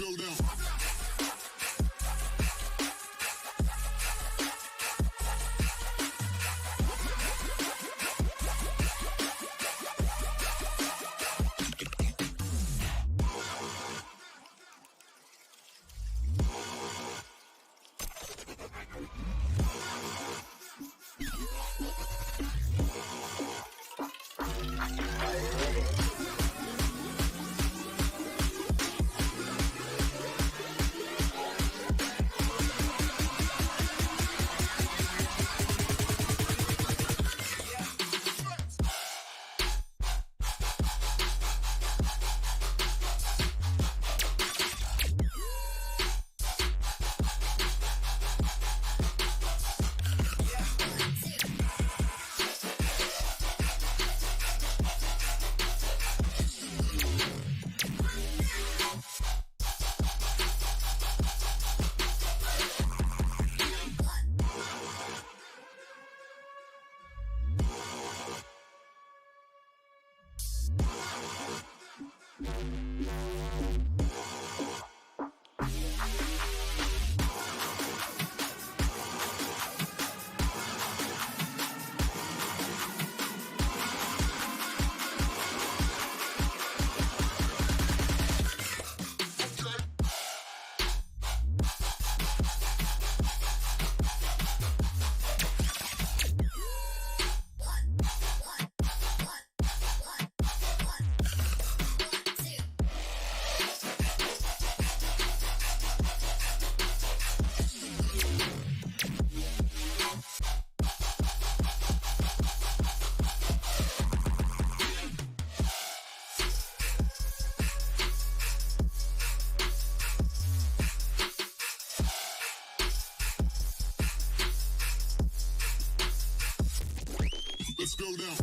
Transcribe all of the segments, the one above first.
go down. Let's go down.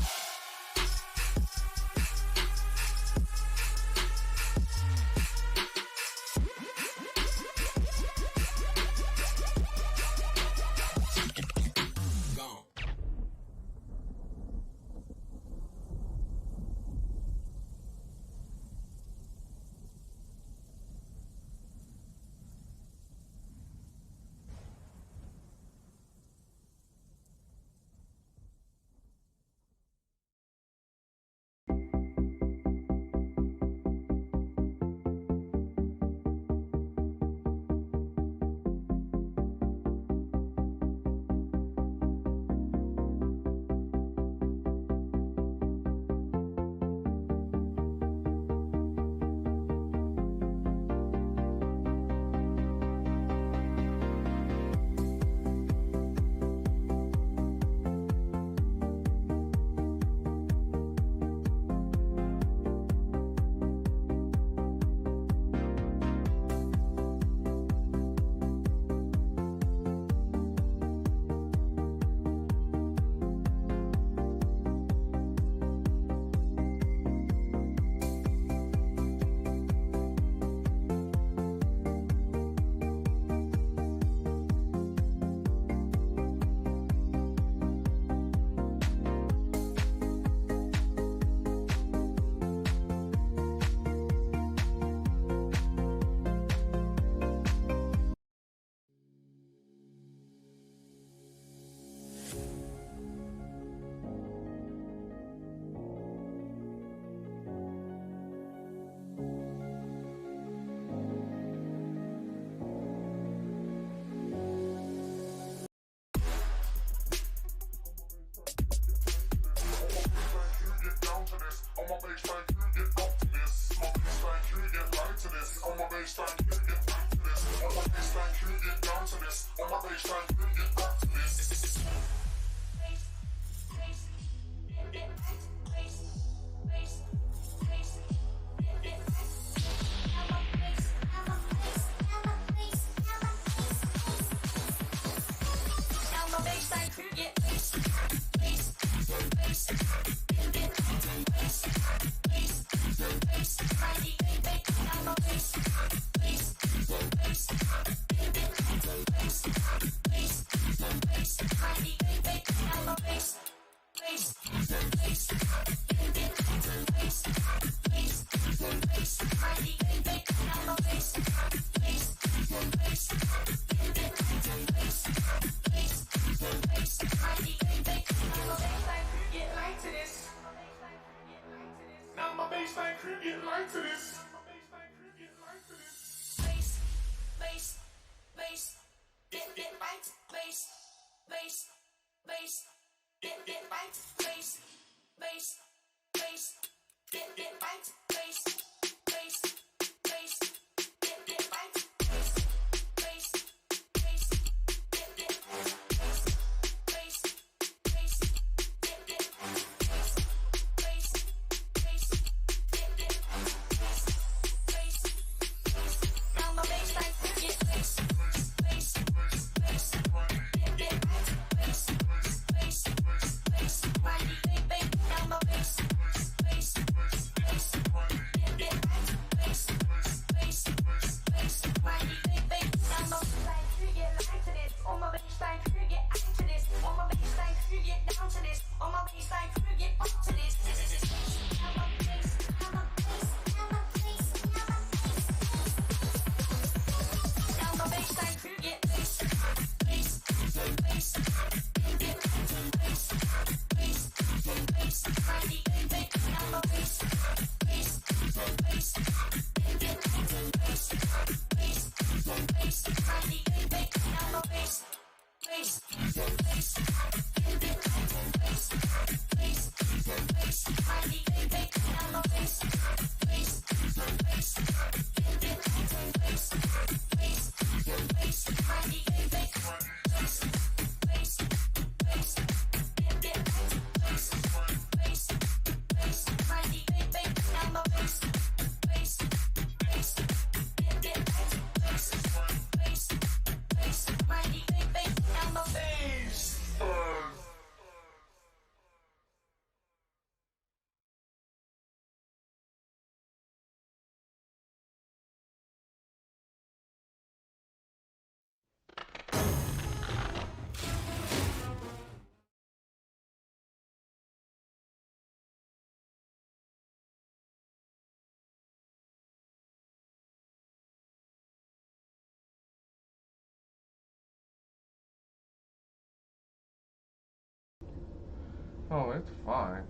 Oh, it's fine,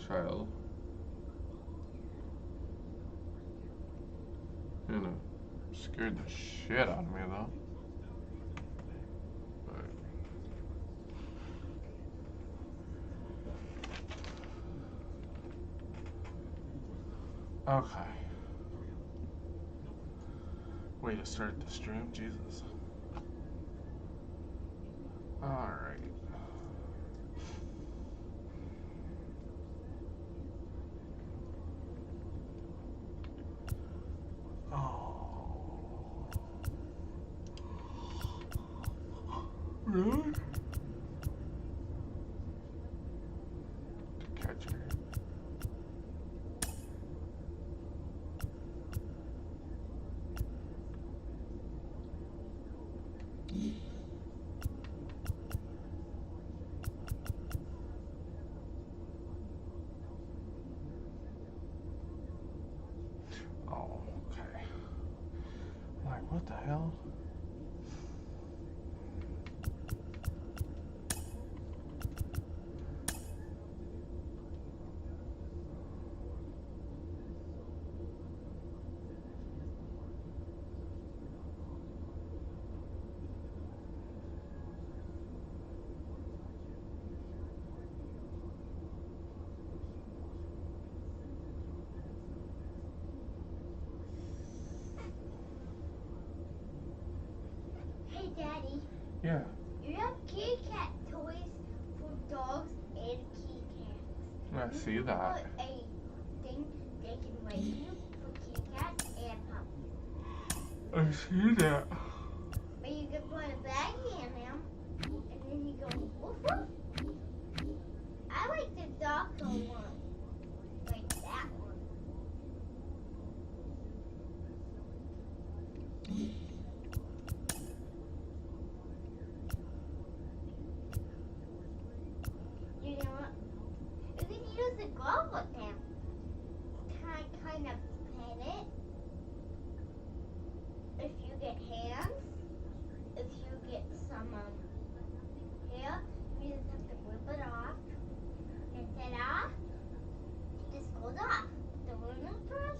child. You know, scared the shit out of me though. But, okay. Way to start the stream, Jesus. Alright. Really? Catcher. Oh, okay. Like, what the hell? Hey, Daddy. Yeah. You have kitty cat toys for dogs and kitty cats. I see that. Put a thing they can wake you for kitty cats and puppies. I see that. But you can put a baggie in them, and then you go woof woof. I like the darker one, like that one. You know what? You can use a glove with them. Kind of pet it. If you get hands, if you get some hair, you just have to whip it off. And ta-da! It just goes off. The room brush.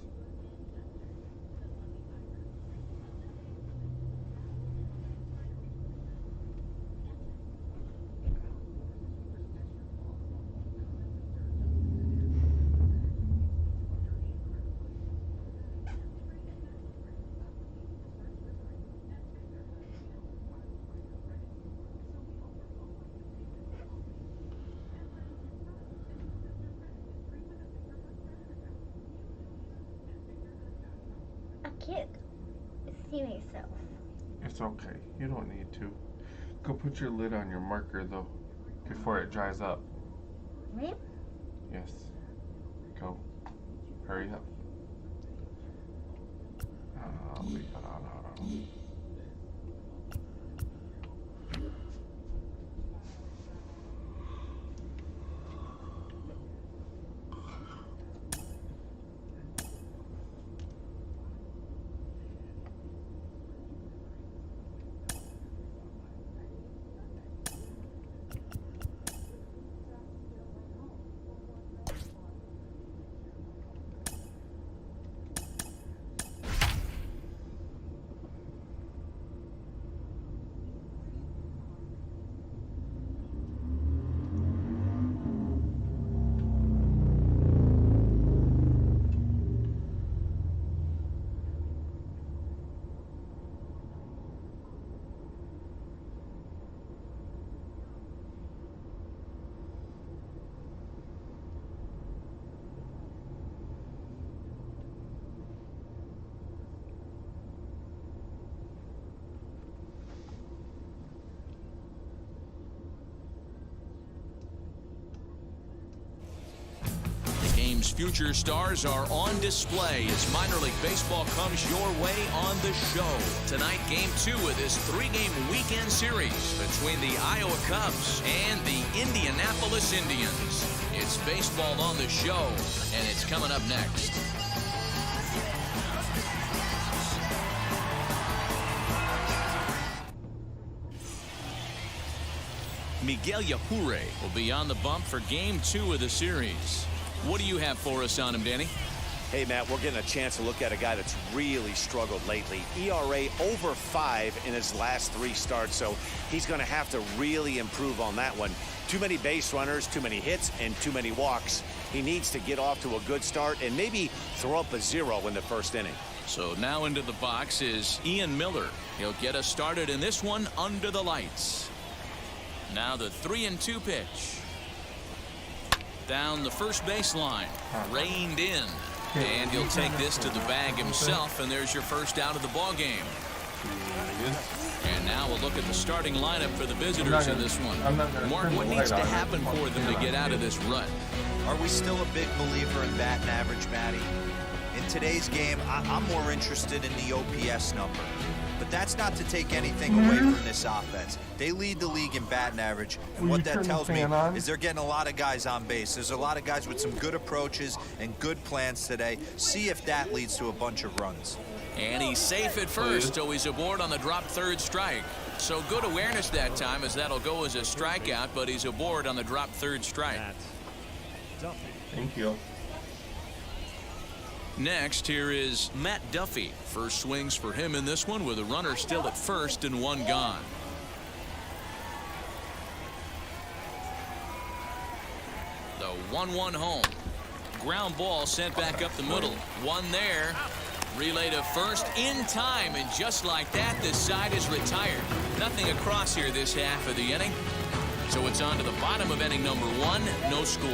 I can't see myself. It's okay. You don't need to. Go put your lid on your marker though, before it dries up. Really? Yes. Go. Hurry up. Leave it on. Game's future stars are on display as minor league baseball comes your way on the show. Tonight, game 2 of this 3-game weekend series between the Iowa Cubs and the Indianapolis Indians. It's baseball on the show, and it's coming up next. Miguel Yajure will be on the bump for game 2 of the series. What do you have for us on him, Danny? Hey, Matt, we're getting a chance to look at a guy that's really struggled lately. ERA over 5 in his last 3 starts, so he's going to have to really improve on that one. Too many base runners, too many hits, and too many walks. He needs to get off to a good start and maybe throw up a 0 in the first inning. So now into the box is Ian Miller. He'll get us started in this one under the lights. Now the 3-2 pitch. Down the first baseline. Reined in. And he'll take this to the bag himself, and there's your first out of the ball game. And now we'll look at the starting lineup for the visitors in this one. Mark, what needs to happen for them to get out of this rut? Are we still a big believer in batting average, Matty? In today's game, I'm more interested in the OPS number. But that's not to take anything away from this offense. They lead the league in batting average, and what that tells me is they're getting a lot of guys on base. There's a lot of guys with some good approaches and good plans today. See if that leads to a bunch of runs. And he's safe at first, so he's aboard on the drop third strike. So good awareness that time, as that'll go as a strikeout, but he's aboard on the drop third strike. Thank you. Next, here is Matt Duffy. First swings for him in this one with a runner still at first and 1 gone. The 1-1 home. Ground ball sent back up the middle. One there. Relay to first in time, and just like that, this side is retired. Nothing across here this half of the inning. So it's on to the bottom of inning number 1. No score.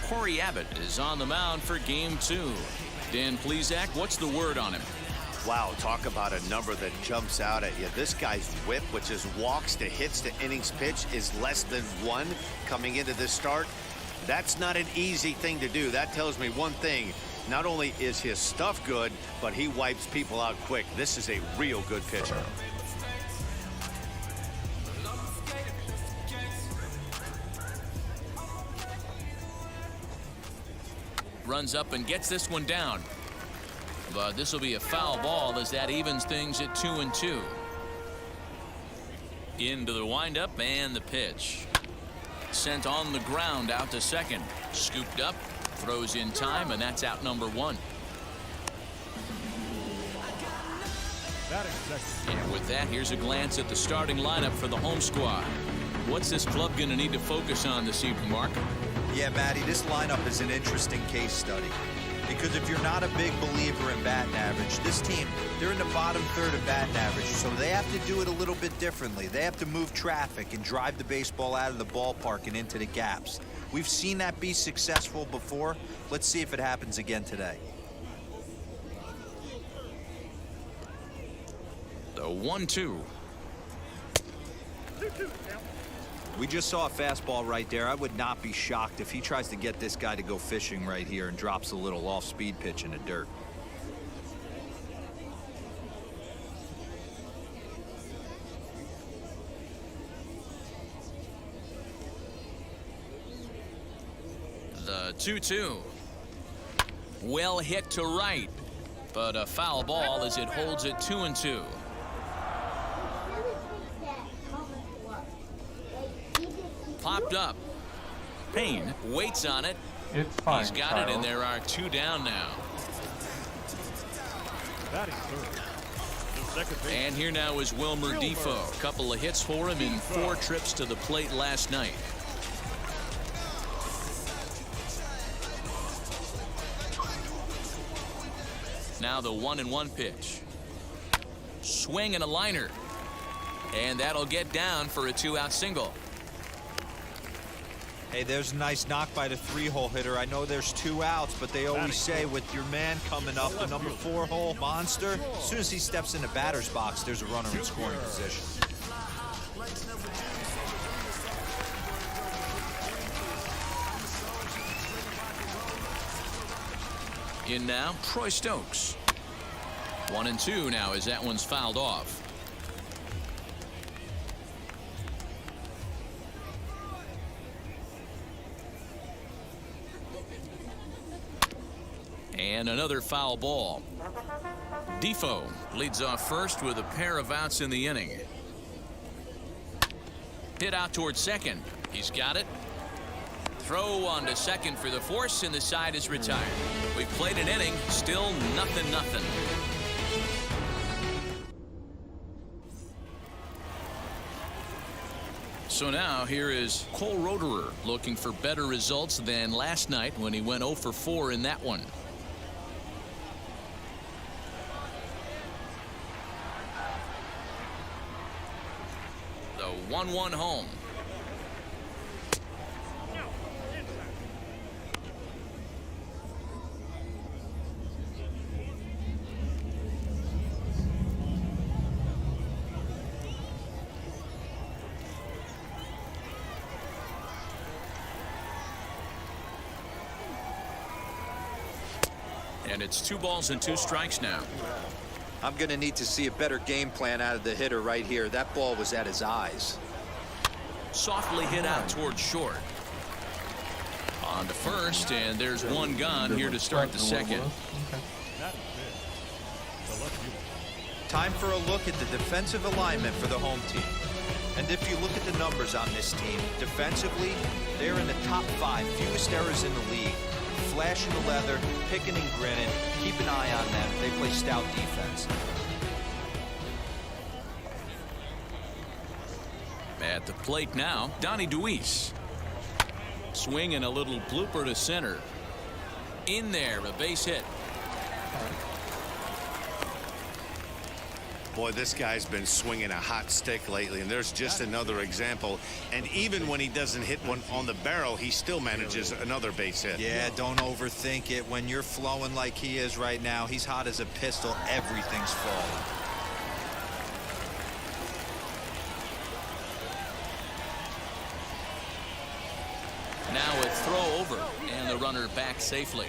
Corey Abbott is on the mound for game 2. Dan Plesac, what's the word on him? Wow, talk about a number that jumps out at you. This guy's whip, which is walks to hits to innings pitch, is less than 1 coming into this start. That's not an easy thing to do. That tells me one thing. Not only is his stuff good, but he wipes people out quick. This is a real good pitcher. Runs up and gets this one down. But this will be a foul ball as that evens things at 2-2. Into the windup and the pitch. Sent on the ground out to second. Scooped up, throws in time, and that's out number 1. And with that, here's a glance at the starting lineup for the home squad. What's this club going to need to focus on this evening, Mark? Yeah, Matty, this lineup is an interesting case study. Because if you're not a big believer in batting average, this team, they're in the bottom third of batting average, so they have to do it a little bit differently. They have to move traffic and drive the baseball out of the ballpark and into the gaps. We've seen that be successful before. Let's see if it happens again today. The 1-2. We just saw a fastball right there. I would not be shocked if he tries to get this guy to go fishing right here and drops a little off-speed pitch in the dirt. The 2-2. Well hit to right, but a foul ball as it holds it 2-2. Popped up. Payne waits on it. It's fine. He's got it, and there are 2 down now. And here now is Wilmer Defoe. A couple of hits for him in 4 trips to the plate last night. Now the 1-1 pitch. Swing and a liner. And that'll get down for a 2-out single. Hey, there's a nice knock by the 3-hole hitter. I know there's 2 outs, but they always say with your man coming up, the number 4-hole monster, as soon as he steps in the batter's box, there's a runner in scoring position. In now, Troy Stokes. 1-2 now as that one's fouled off. And another foul ball. Defoe leads off first with a pair of outs in the inning. Hit out towards second. He's got it. Throw on to second for the force, and the side is retired. We've played an inning, still nothing. So now here is Cole Roederer looking for better results than last night when he went 0 for 4 in that one. The 1-1 home. And it's 2 balls and 2 strikes now. I'm going to need to see a better game plan out of the hitter right here. That ball was at his eyes. Softly hit out towards short. On to first, and there's 1 gone here to start the second. Time for a look at the defensive alignment for the home team. And if you look at the numbers on this team, defensively, they're in the top 5 fewest errors in the league. Flashing the leather, picking and grinning. Keep an eye on them. They play stout defense. At the plate now, Donnie Deweese. Swing and a little blooper to center. In there, a base hit. Boy, this guy's been swinging a hot stick lately, and there's just another example. And even when he doesn't hit one on the barrel, he still manages another base hit. Yeah, don't overthink it. When you're flowing like he is right now, he's hot as a pistol. Everything's falling. Now a throw over, and the runner back safely.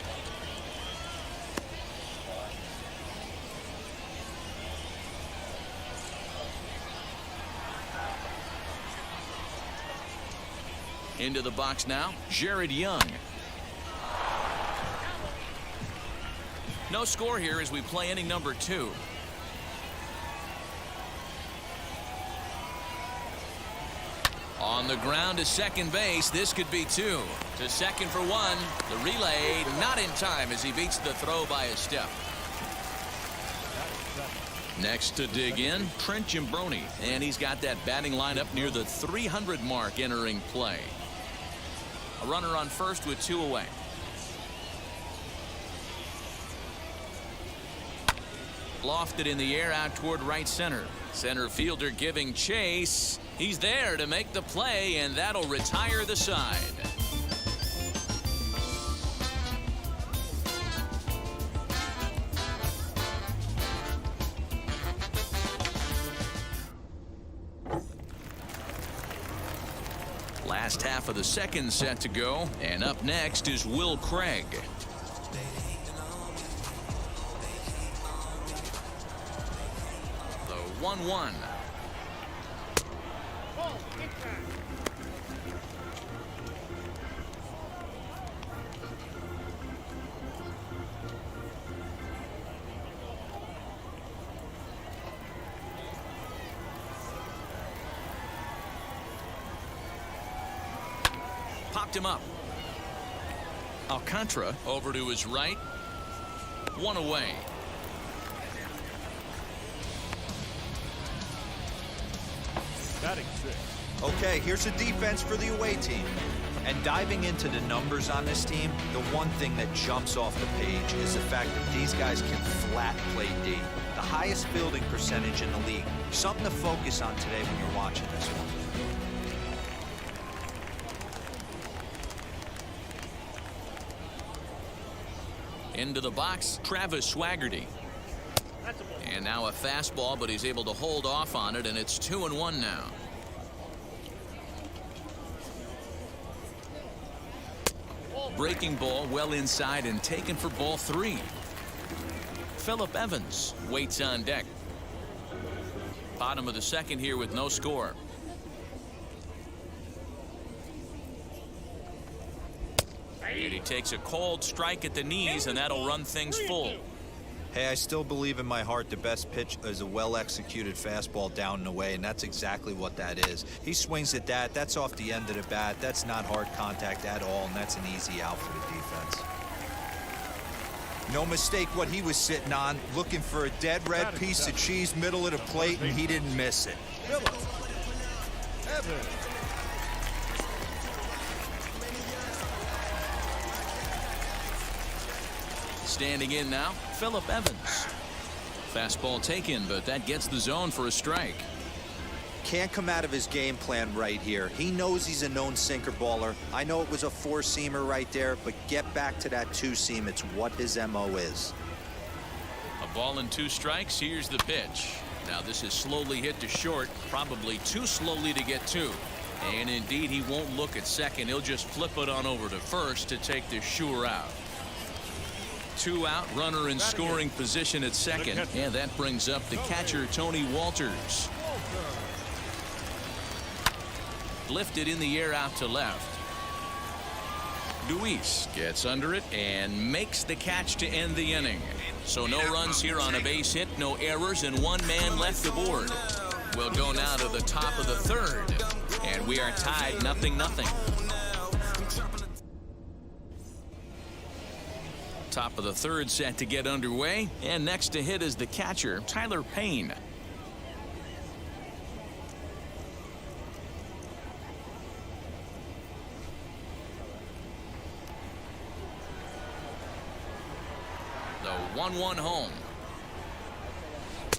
Into the box now, Jared Young. No score here as we play inning number 2. On the ground to second base. This could be 2. To second for 1. The relay not in time as he beats the throw by a step. Next to dig in, Trent Jimbroni, and he's got that batting lineup near the 300 mark entering play. A runner on first with 2 away. Lofted in the air out toward right center. Center fielder giving chase. He's there to make the play, and that'll retire the side. Last half of the second set to go, and up next is Will Craig. The 1-1. Popped him up. Alcantara over to his right. 1 away. Batting 6. Okay, here's a defense for the away team. And diving into the numbers on this team, the one thing that jumps off the page is the fact that these guys can flat play D. The highest fielding percentage in the league. Something to focus on today when you're watching this one. Into the box, Travis Swaggerty. And now a fastball, but he's able to hold off on it, and it's 2-1 now. Breaking ball well inside and taken for ball 3. Phillip Evans waits on deck. Bottom of the second here with no score. And he takes a cold strike at the knees, and that'll run things full. Hey, I still believe in my heart the best pitch is a well-executed fastball down and away, and that's exactly what that is. He swings at that. That's off the end of the bat. That's not hard contact at all, and that's an easy out for the defense. No mistake what he was sitting on, looking for a dead red piece of cheese middle of the plate, and he didn't miss it. Abbott. Standing in now, Phillip Evans. Fastball taken, but that gets the zone for a strike. Can't come out of his game plan right here. He knows he's a known sinker baller. I know it was a four-seamer right there, but get back to that two-seam. It's what his MO is. A ball and 2 strikes. Here's the pitch. Now this is slowly hit to short, probably too slowly to get to. And indeed, he won't look at second. He'll just flip it on over to first to take the sure out. 2 out, runner in scoring position at second, and that brings up the catcher, Tony Walters. Lifted in the air out to left. Luis gets under it and makes the catch to end the inning. So no runs here on a base hit, no errors, and 1 man left aboard. We'll go now to the top of the 3rd, and we are tied 0-0. Top of the 3rd set to get underway, and next to hit is the catcher, Tyler Payne. The 1-1 home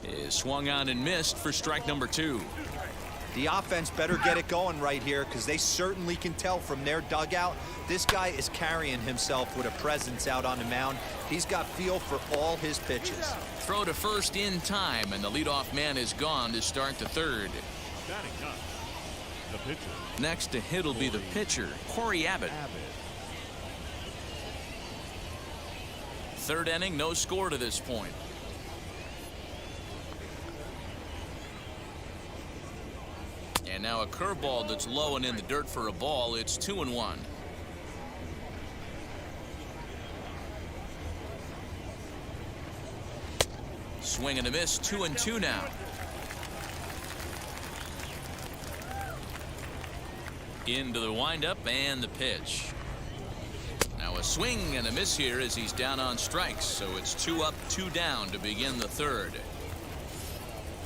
is swung on and missed for strike number 2. The offense better get it going right here, because they certainly can tell from their dugout this guy is carrying himself with a presence out on the mound. He's got feel for all his pitches. Throw to first in time, and the leadoff man is gone to start the 3rd. Batting ninth, the pitcher. Next to hit will be the pitcher, Corey Abbott. 3rd inning, no score to this point. And now a curveball that's low and in the dirt for a ball. It's 2-1. Swing and a miss, 2-2 now. Into the windup and the pitch. Now a swing and a miss here as he's down on strikes. So it's 2 up, 2 down to begin the 3rd.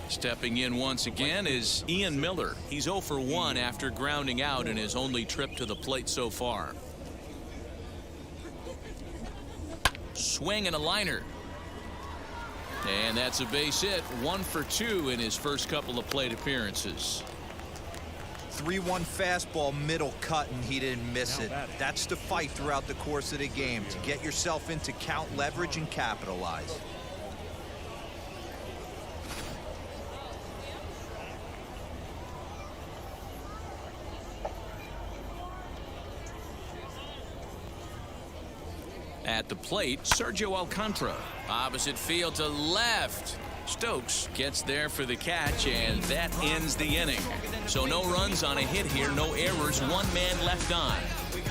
Stepping in once again is Ian Miller. He's 0 for 1 after grounding out in his only trip to the plate so far. Swing and a liner. And that's a base hit. 1 for 2 in his first couple of plate appearances. 3-1 fastball, middle cut, and he didn't miss it. That's the fight throughout the course of the game, to get yourself into count leverage and capitalize. At the plate, Sergio Alcantara. Opposite field to left. Stokes gets there for the catch, and that ends the inning. So no runs on a hit here, no errors, 1 man left on.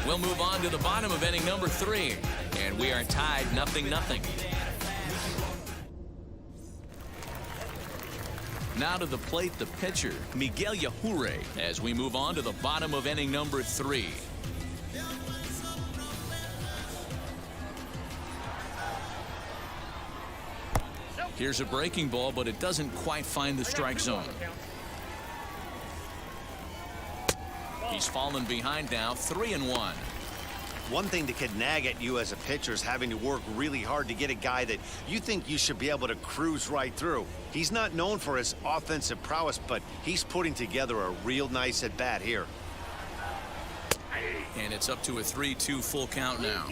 We'll move on to the bottom of inning number 3, and we are tied 0-0. Now to the plate, the pitcher, Miguel Yajure, as we move on to the bottom of inning number 3. Here's a breaking ball, but it doesn't quite find the strike zone. He's fallen behind now, 3-1. One thing that could nag at you as a pitcher is having to work really hard to get a guy that you think you should be able to cruise right through. He's not known for his offensive prowess, but he's putting together a real nice at-bat here. And it's up to a 3-2 full count now.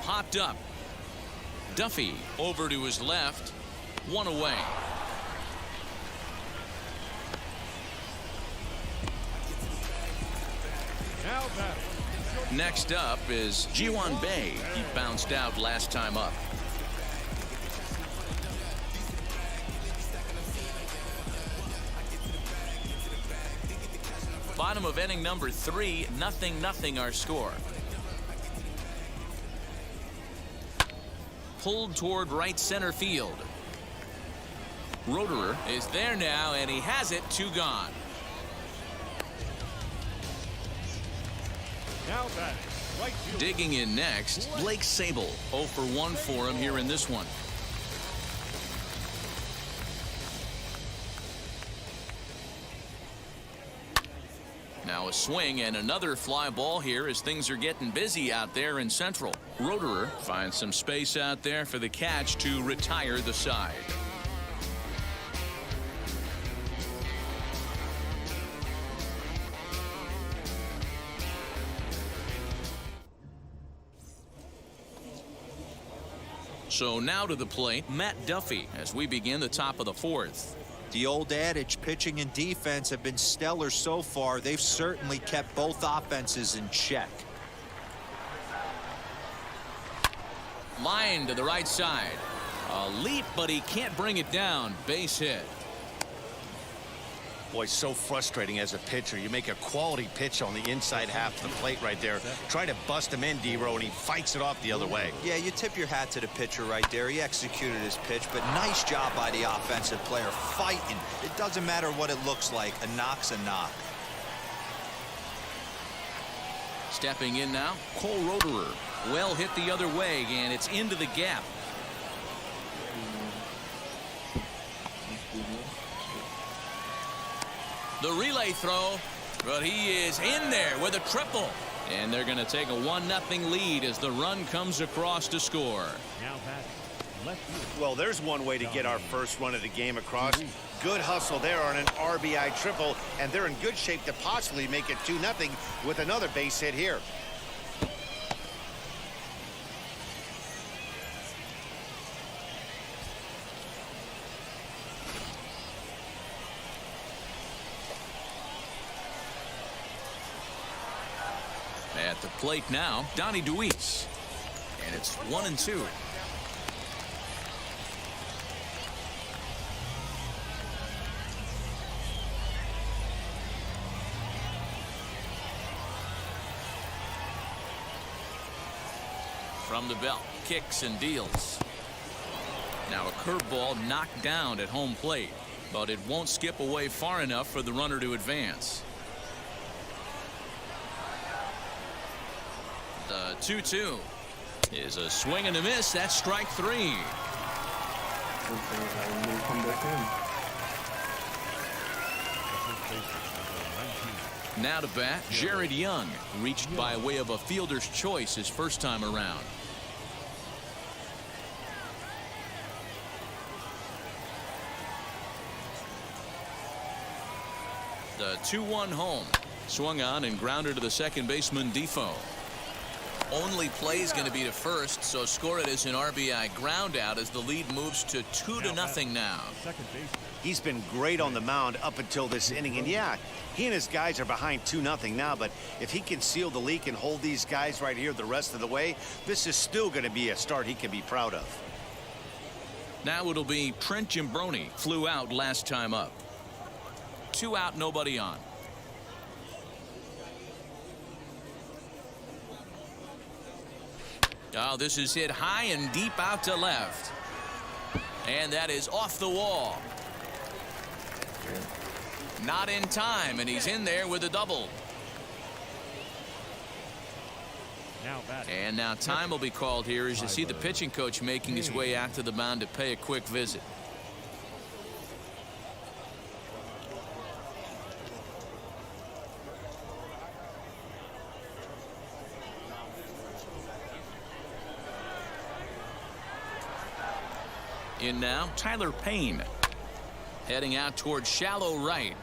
Popped up. Duffy over to his left. 1 away. Now batting. Next up is Jiwan Bay. He bounced out last time up. Bottom of inning number 3, 0-0 our score. Pulled toward right center field. Roederer is there now, and he has it. 2 gone. Now batting, right field. Digging in next, Blake Sable. 0 for 1 for him here in this one. Now a swing and another fly ball here as things are getting busy out there in Central. Roederer finds some space out there for the catch to retire the side. So now to the plate, Matt Duffy, as we begin the top of the 4th. The old adage, pitching and defense have been stellar so far. They've certainly kept both offenses in check. Line to the right side. A leap, but he can't bring it down. Base hit. Boy, so frustrating as a pitcher. You make a quality pitch on the inside half of the plate right there. Try to bust him in, D-Row, and he fights it off the other way. Yeah, you tip your hat to the pitcher right there. He executed his pitch, but nice job by the offensive player fighting. It doesn't matter what it looks like. A knock's a knock. Stepping in now, Cole Roederer. Well hit the other way, and it's into the gap. The relay throw, but he is in there with a triple. And they're going to take a 1-0 lead as the run comes across to score. Now batting, left field. Well, there's one way to get our first run of the game across. Good hustle there on an RBI triple, and they're in good shape to possibly make it 2-0 with another base hit here. At the plate now, Donnie Deweese. And it's 1-2. From the belt, kicks and deals. Now a curveball knocked down at home plate, but it won't skip away far enough for the runner to advance. The 2-2 is a swing and a miss. That's strike 3. Now to bat, Jared Young, reached by way of a fielder's choice his first time around. The 2-1 home, swung on and grounded to the second baseman Defoe. Only play is going to be to first, so score it as an RBI ground out as the lead moves to 2-0 now. Second base. He's been great on the mound up until this inning, and yeah, he and his guys are behind 2-0 now, but if he can seal the leak and hold these guys right here the rest of the way, this is still going to be a start he can be proud of. Now it'll be Trent Gimbroni, flew out last time up. 2 out, nobody on. Oh, this is hit high and deep out to left. And that is off the wall. Not in time, and he's in there with a double. Now batting. And now time will be called here as you see the pitching coach making his way out to the mound to pay a quick visit. In now, Tyler Payne. Heading out towards shallow right.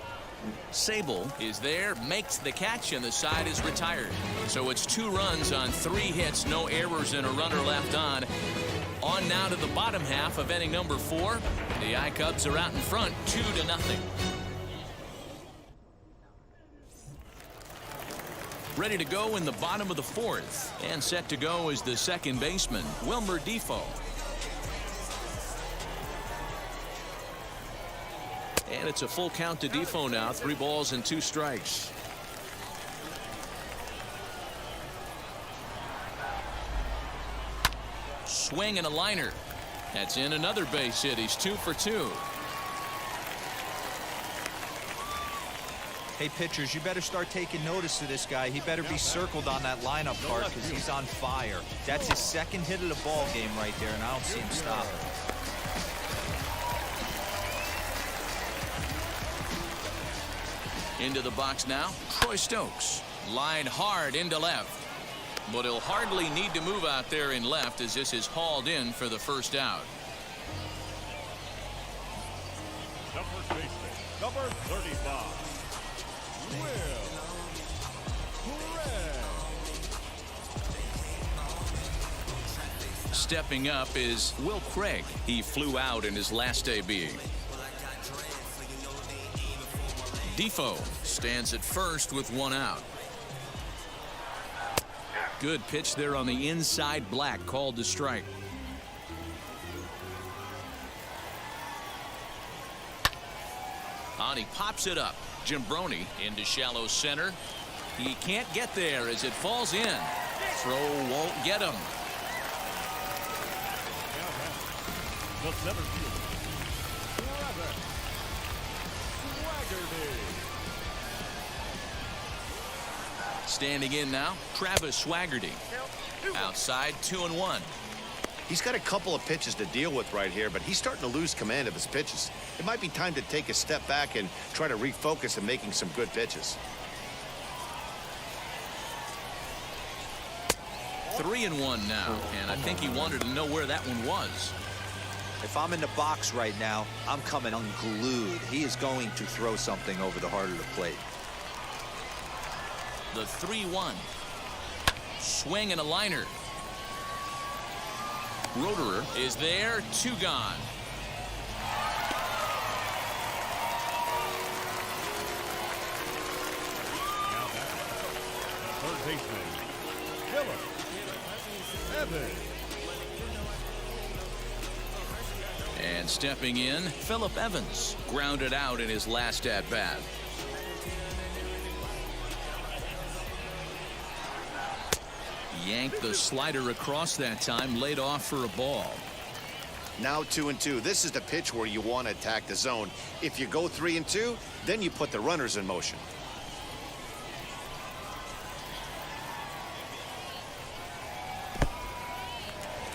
Sable is there, makes the catch, and the side is retired. So it's 2 runs on 3 hits, no errors, and a runner left on. On now to the bottom half of inning number 4. The I-Cubs are out in front, 2-0. Ready to go in the bottom of the 4th. And set to go is the second baseman, Wilmer Defoe. And it's a full count to Defoe now. 3 balls and 2 strikes. swing and a liner. That's in another base hit. He's 2 for 2. Hey, pitchers, you better start taking notice of this guy. He better be circled on that lineup card because he's on fire. That's his second hit of the ball game right there, and I don't see him stopping. Into the box now, Troy Stokes. Line hard into left. But he'll hardly need to move out there in left as this is hauled in for the first out. The first baseman, number 35. Stepping up is Will Craig. He flew out in his last AB. Defoe stands at first with 1 out. Good pitch there on the inside, Black called to strike. He pops it up. Jimbroni into shallow center. He can't get there as it falls in. Throw won't get him. The center fielder, Standing in now, Travis Swaggerty. Outside, 2-1. He's got a couple of pitches to deal with right here, but he's starting to lose command of his pitches. It might be time to take a step back and try to refocus on making some good pitches. 3-1 now, and I think he wanted to know where that one was. If I'm in the box right now, I'm coming unglued. He is going to throw something over the heart of the plate. The 3-1. Swing and a liner. Roederer is there, 2 gone. Now back, the third baseman, Abbott. And stepping in, Phillip Evans, grounded out in his last at-bat. Yanked the slider across that time, laid off for a ball. Now 2-2. This is the pitch where you want to attack the zone. If you go 3-2, then you put the runners in motion.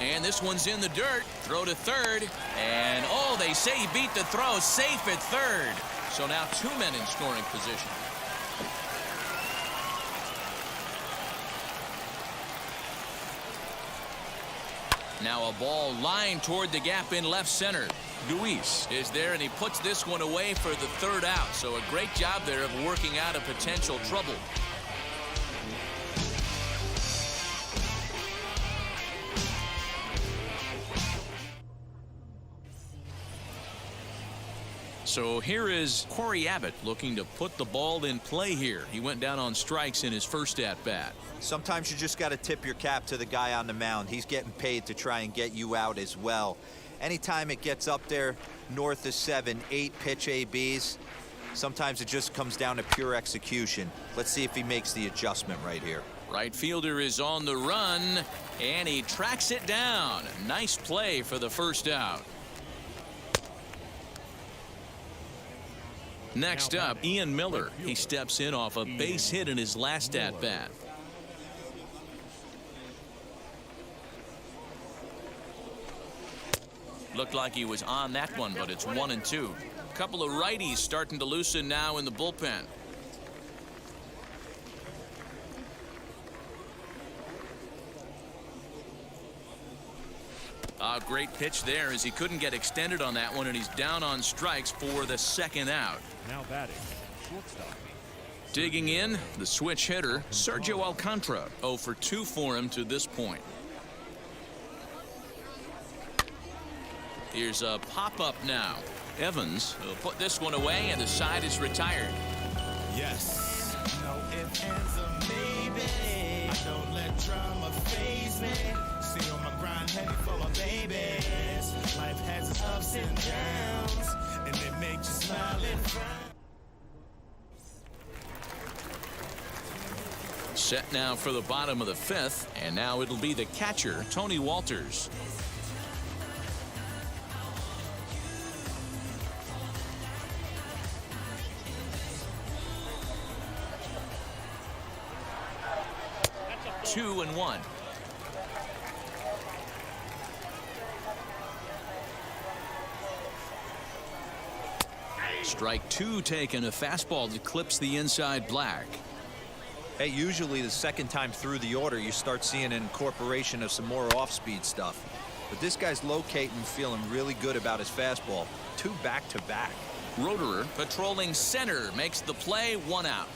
And this one's in the dirt. Throw to third. And, oh, they say he beat the throw. Safe at third. So now 2 men in scoring position. Now a ball lined toward the gap in left center. Luis is there, and he puts this one away for the 3rd out. So a great job there of working out a potential trouble. So here is Corey Abbott looking to put the ball in play here. He went down on strikes in his first at-bat. Sometimes you just got to tip your cap to the guy on the mound. He's getting paid to try and get you out as well. Anytime it gets up there north of 7, 8 pitch ABs, sometimes it just comes down to pure execution. Let's see if he makes the adjustment right here. Right fielder is on the run, and he tracks it down. Nice play for the first out. Next up, Ian Miller. He steps in off a base hit in his last at-bat. Looked like he was on that one, but it's 1-2. Couple of righties starting to loosen now in the bullpen. A great pitch there as he couldn't get extended on that one, and he's down on strikes for the 2nd out. Now batting, shortstop. Digging in, the switch hitter, Sergio Alcantara. 0 for 2 for him to this point. Here's a pop-up now. Evans will put this one away, and the side is retired. Yes. No ifs, ands, or maybe. I don't let drama faze me. See on my grind heavy for my babies. Life has its ups and downs, and it makes you smile and frown. Set now for the bottom of the fifth, and now it'll be the catcher, Tony Walters. Two and one. Strike two taken. A fastball that clips the inside black. Hey, usually the second time through the order you start seeing an incorporation of some more off-speed stuff. But this guy's locating, feeling really good about his fastball. Two back-to-back. Roederer patrolling center makes the play, one out.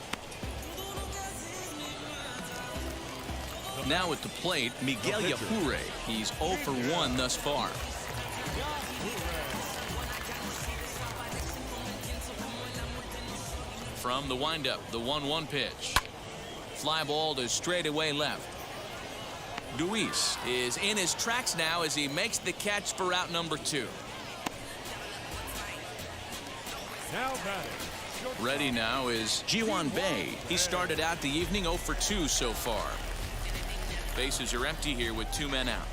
Now at the plate, Miguel Yajure. He's 0 for 1 thus far. From the windup, the 1-1 pitch. Fly ball to straightaway left. Duis is in his tracks now as he makes the catch for out number 2. Now batting. Ready now is Jiwan Bei. He started out the evening 0 for 2 so far. Bases are empty here with 2 men out.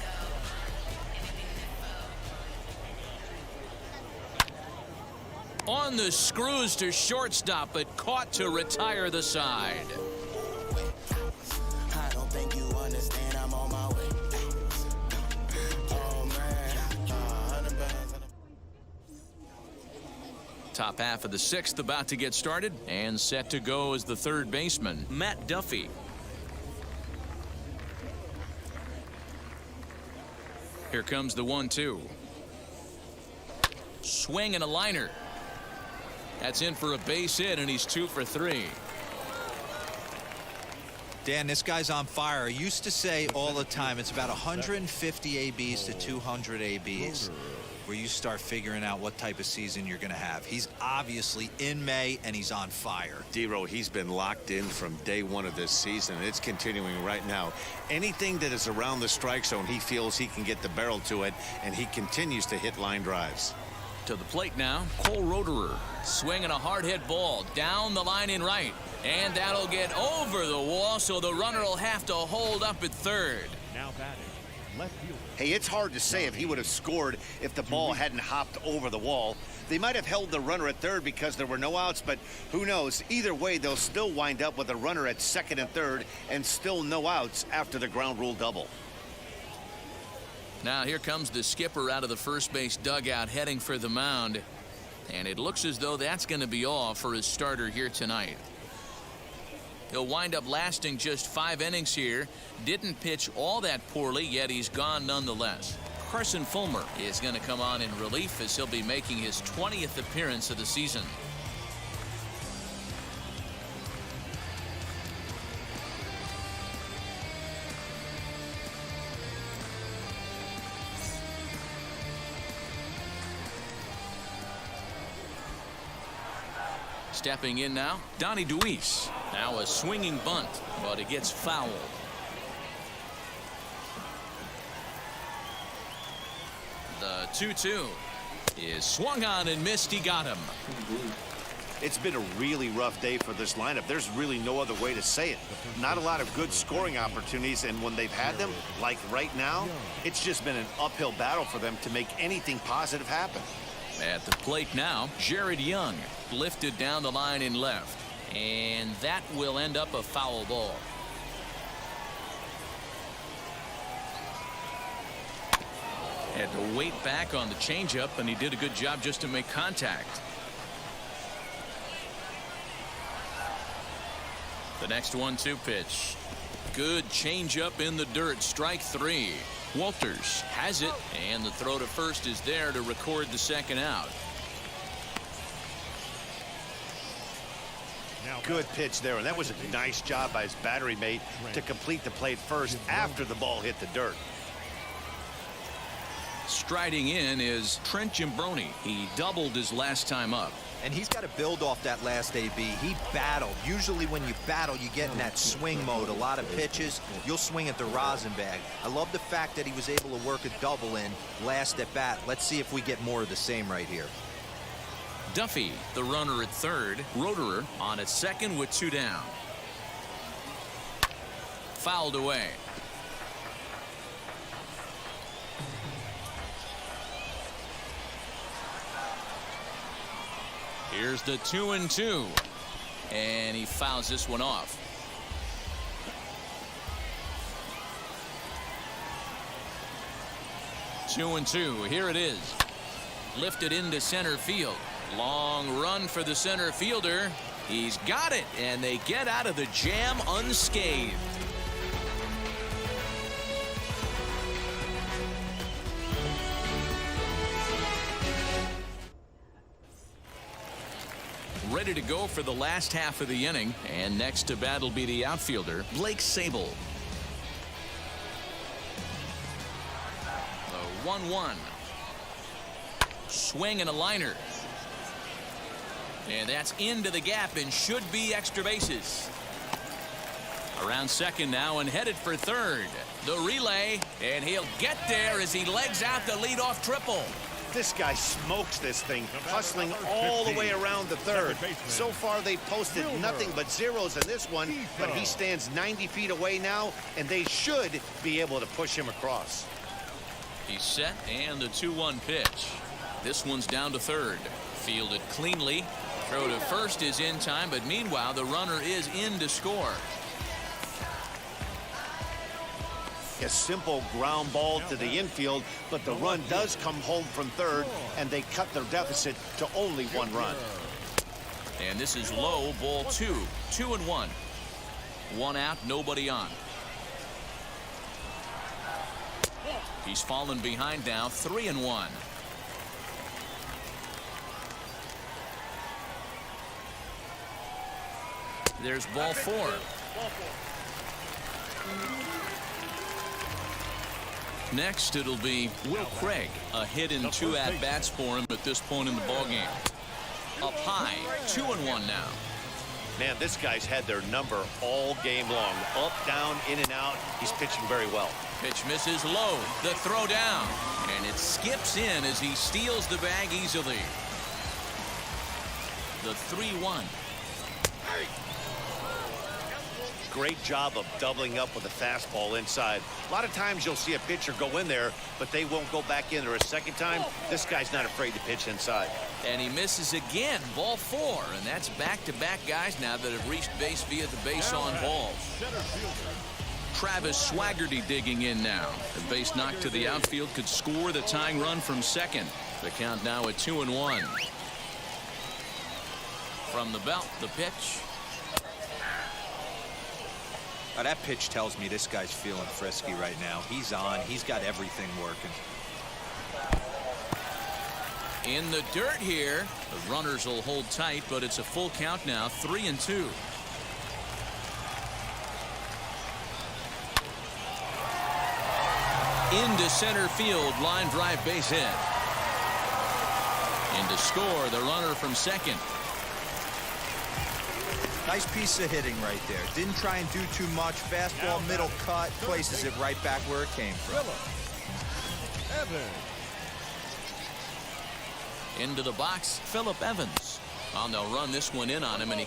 On the screws to shortstop, but caught to retire the side. I don't think you understand, I'm on my way. Oh man. Top half of the 6th about to get started, and set to go is the third baseman, Matt Duffy. Here comes the 1-2. Swing and a liner. That's in for a base hit, and he's 2 for 3. Dan, this guy's on fire. I used to say all the time it's about 150 ABs to 200 ABs where you start figuring out what type of season you're going to have. He's obviously in May, and he's on fire. D-Row, he's been locked in from day one of this season. It's continuing right now. Anything that is around the strike zone, he feels he can get the barrel to it, and he continues to hit line drives. To the plate now, Cole Roederer. Swinging a hard hit ball down the line in right. And that'll get over the wall, so the runner will have to hold up at third. Now batting. Left fielder. Hey, it's hard to say if he would have scored if the ball hadn't hopped over the wall. They might have held the runner at third because there were no outs, but who knows? Either way, they'll still wind up with a runner at second and third and still no outs after the ground rule double. Now here comes the skipper out of the first base dugout heading for the mound. And it looks as though that's going to be all for his starter here tonight. He'll wind up lasting just 5 innings here. Didn't pitch all that poorly, yet he's gone nonetheless. Carson Fulmer is going to come on in relief as he'll be making his 20th appearance of the season. Stepping in now, Donnie Duis. Now a swinging bunt, but it gets fouled. The 2-2 is swung on and missed. He got him. It's been a really rough day for this lineup. There's really no other way to say it. Not a lot of good scoring opportunities, and when they've had them, like right now, it's just been an uphill battle for them to make anything positive happen. At the plate now, Jared Young lifted down the line in left, and that will end up a foul ball. Had to wait back on the changeup, and he did a good job just to make contact. The next 1-2 pitch. Good changeup in the dirt. Strike 3. Walters has it, and the throw to first is there to record the second out. Good pitch there, and that was a nice job by his battery mate to complete the play first after the ball hit the dirt. Striding in is Trent Gimbroni. He doubled his last time up. And he's got to build off that last AB. He battled. Usually when you battle, you get in that swing mode. A lot of pitches, you'll swing at the rosin bag. I love the fact that he was able to work a double in last at bat. Let's see if we get more of the same right here. Duffy, the runner at third. Roederer on at second with 2 down. Fouled away. Here's the 2-2. And he fouls this one off. Two and two. Here it is. Lifted into center field. Long run for the center fielder. He's got it, and they get out of the jam unscathed. Ready to go for the last half of the inning, and next to bat will be the outfielder, Blake Sable. The 1-1. Swing and a liner. And that's into the gap and should be extra bases. Around second now and headed for third. The relay, and he'll get there as he legs out the leadoff triple. This guy smokes this thing, hustling all the way around the third. So far, they've posted nothing but zeros in this one, but he stands 90 feet away now, and they should be able to push him across. He's set, and the 2-1 pitch. This one's down to third. Fielded cleanly. Throw to first is in time, but meanwhile, the runner is in to score. A simple ground ball to the infield, but the run does come home from third, and they cut their deficit to only one run. And this is low, ball 2. 2-1. One out, nobody on. He's fallen behind now, 3-1. There's ball 4. Next, it'll be Will Craig. A hit in 2 at-bats for him at this point in the ballgame. Up high, 2-1 now. Man, this guy's had their number all game long. Up, down, in and out. He's pitching very well. Pitch misses low. The throw down. And it skips in as he steals the bag easily. The 3-1. Great job of doubling up with a fastball inside. A lot of times you'll see a pitcher go in there, but they won't go back in there a second time. This guy's not afraid to pitch inside. And he misses again. Ball 4. And that's back-to-back guys now that have reached base via the base on balls. Travis Swaggerty digging in now. The base knock to the outfield could score the tying run from second. The count now at 2-1. From the belt, the pitch. That pitch tells me this guy's feeling frisky right now. He's on. He's got everything working. In the dirt here. The runners will hold tight, but it's a full count now, 3-2. Into center field, line drive base hit. And to score, the runner from second. Nice piece of hitting right there. Didn't try and do too much. Fastball, middle cut, places it right back where it came from. Into the box, Phillip Evans. Oh, they'll run this one in on him, and he